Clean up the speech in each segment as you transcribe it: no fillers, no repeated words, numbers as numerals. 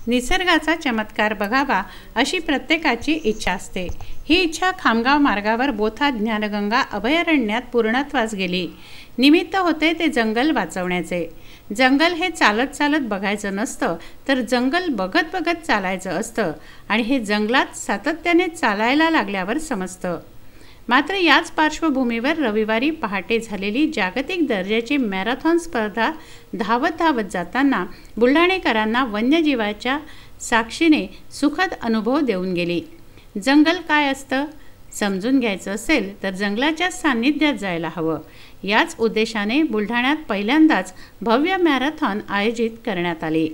निसर्गाचा चमत्कार बघावा अशी प्रत्येकाची इच्छा असते। ही इच्छा खामगाव मार्गावर बोथा ज्ञानगंगा अभयारण्यात पूर्णत्वास गेली। निमित्त होते ते जंगल वाचवण्याचे। जंगल हे चालत चालत बघायचं नसतं, तर जंगल बघत बघत चालायचं असतं आणि हे जंगलात सातत्याने चालायला लागल्यावर समजतं। मात्र याच पार्श्वभूमीवर रविवारी पहाटे झालेली जागतिक दर्जाची मॅरेथॉन स्पर्धा धावत जाताना बुलढाणेकरांना वन्यजीवाच्या साक्षीने सुखद अनुभव देऊन गेली। जंगल काय असतं समजून घ्यायचं असेल तर जंगलाच्या सान्निध्यात जायला हवं। याच उद्देशाने बुलढाण्यात पहिल्यांदाच भव्य मॅरेथॉन आयोजित करण्यात आली।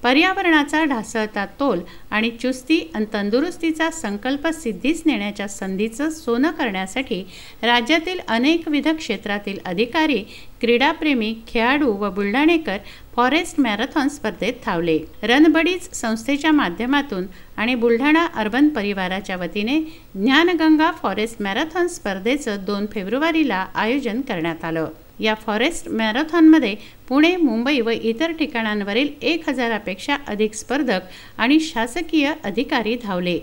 पर्यावरणाचा ढासळता तोल आणि चुस्ती आणि तंदुरुस्तीचा संकल्प सिद्धीस नेण्याच्या संधीचं सोनं करण्यासाठी राज्यातील अनेकविध क्षेत्रातील अधिकारी, क्रीडाप्रेमी, खेळाडू व बुलढाणेकर फॉरेस्ट मॅरेथॉन स्पर्धेत धावले। रणबडीज संस्थेच्या माध्यमातून आणि बुलढाणा अर्बन परिवाराच्या वतीने ज्ञानगंगा फॉरेस्ट मॅरेथॉन स्पर्धेचं 2 फेब्रुवारीला आयोजन करण्यात आलं। या फॉरेस्ट मॅरेथॉनमध्ये पुणे, मुंबई व इतर ठिकाणांवरील 1000 पेक्षा अधिक स्पर्धक आणि शासकीय अधिकारी धावले।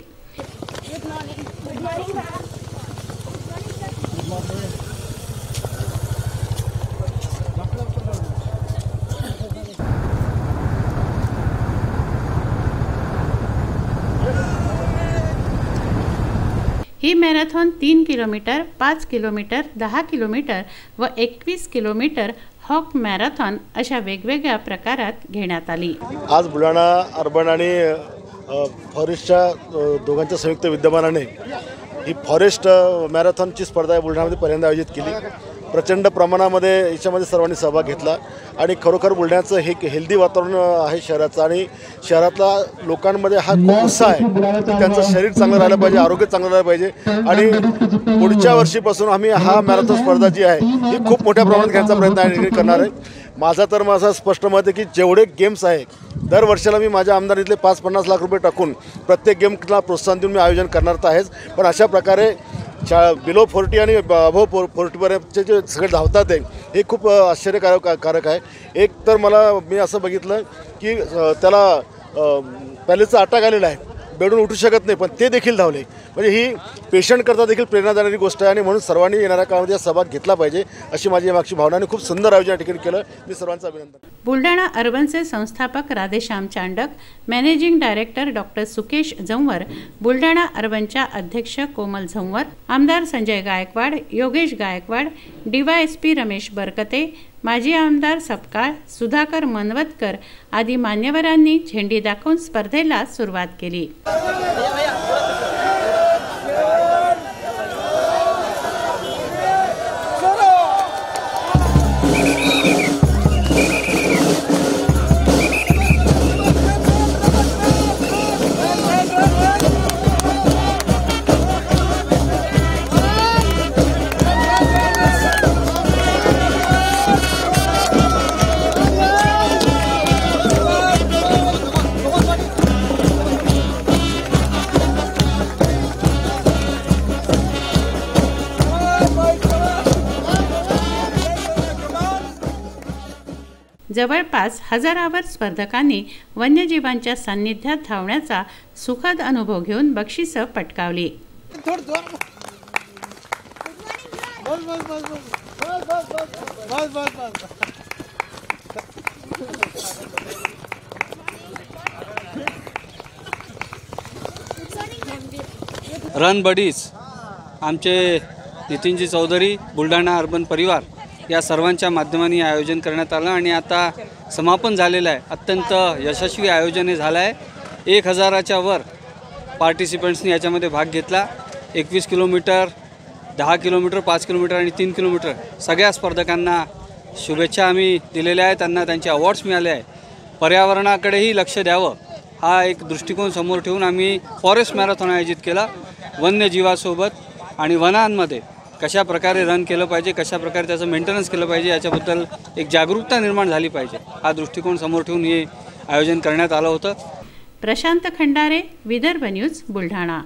ही मॅरेथॉन 3 किलोमीटर, 5 किलोमीटर, 10 किलोमीटर व 21 किलोमीटर हॉक मॅरेथॉन अशा वेगवेगळ्या प्रकारात घेण्यात आली। आज बुलढाणा अर्बन आणि फॉरेस्टच्या दोघांच्या संयुक्त विद्यमानाने ही फॉरेस्ट मॅरेथॉनची स्पर्धा बुलढाण्यामध्ये पहिल्यांदा आयोजित केली। प्रचंड प्रमाणामध्ये याच्यामध्ये सर्वांनी सहभाग घेतला आणि खरोखर बुलढाण्याचं हे हेल्दी वातावरण आहे शहराचं आणि शहरातल्या लोकांमध्ये हा खूप उत्साह आहे। त्यांचं शरीर चांगलं राहिलं पाहिजे, आरोग्य चांगलं राहिलं पाहिजे आणि पुढच्या वर्षीपासून आम्ही हा मॅरेथॉन स्पर्धा जी आहे ही खूप मोठ्या प्रमाणात घ्यायचा प्रयत्न करणार आहे। माझं स्पष्ट मत आहे की जेवढे गेम्स आहे दर वर्षाला मी माझ्या आमदारीतले 5-50 लाख रुपये टाकून प्रत्येक गेमला प्रोत्साहन देऊन मी आयोजन करणार तर आहेच, पण अशा प्रकारे बिलो 40 आणि अबो 40पर्यंतचे जे सगळे धावतात हे खूप आश्चर्यकारक आहे। एक तर मी असं बघितलं की त्याला पॅलेसचा अटॅक आलेला आहे, बेडून उठू शकत नाही, पण ते देखील धावले। म्हणजे ही पेशंट करता देखील प्रेरणा देणारी गोष्ट आहे आणि म्हणून सर्वांनी येणाऱ्या काळामध्ये सहभाग घेतला पाहिजे अशी माझी मागची भावना आणि खूप सुंदर आयोजन या ठिकाणी केलं। मी सर्वांचं अभिनंदन। बुलढाणा अर्बनचे संस्थापक Radheshyam Chandak, managing director doctor Sukesh Jhanwar, Buldhana अर्बनच्या अध्यक्ष कोमल झंवर, आमदार संजय गायकवाड, योगेश गायकवाड, DYSP रमेश बरकते, माजी आमदार सपकाळ, सुधाकर मनवतकर आदी मान्यवरांनी झेंडी दाखवून स्पर्धेला सुरुवात केली। जवळपास हजारावर स्पर्धकांनी वन्यजीवांच्या सान्निध्यात धावण्याचा सुखद अनुभव घेऊन बक्षिसं पटकावली। रणबडीज आमचे नितीनजी चौधरी, बुलढाणा अर्बन परिवार या सर्वांच्या माध्यमाने आयोजन करण्यात आलं आणि आता समापन झालेलं आहे। अत्यंत यशस्वी आयोजन हे झालं आहे। 1000च्या वर पार्टिसिपंट्सनी याच्यामध्ये भाग घेतला। 21 किलोमीटर, 10 किलोमीटर, 5 किलोमीटर आणि 3 किलोमीटर सगळ्या स्पर्धकांना शुभेच्छा आम्ही दिलेल्या आहेत। त्यांना त्यांचे अवॉर्ड्स मिळाले आहे। पर्यावरणाकडेही लक्ष द्यावं हा एक दृष्टिकोन समोर ठेवून आम्ही फॉरेस्ट मॅरेथॉन आयोजित केला। वन्यजीवासोबत आणि वनांमध्ये कशा प्रकारे रन केलं पाहिजे, कशा प्रकारे त्याचं मेंटेनन्स केलं पाहिजे याच्याबद्दल एक जागरूकता निर्माण झाली पाहिजे हा दृष्टिकोन समोर ठेवून हे आयोजन करण्यात आलं होतं। प्रशांत खंडारे, विदर्भ न्यूज, बुलढाणा।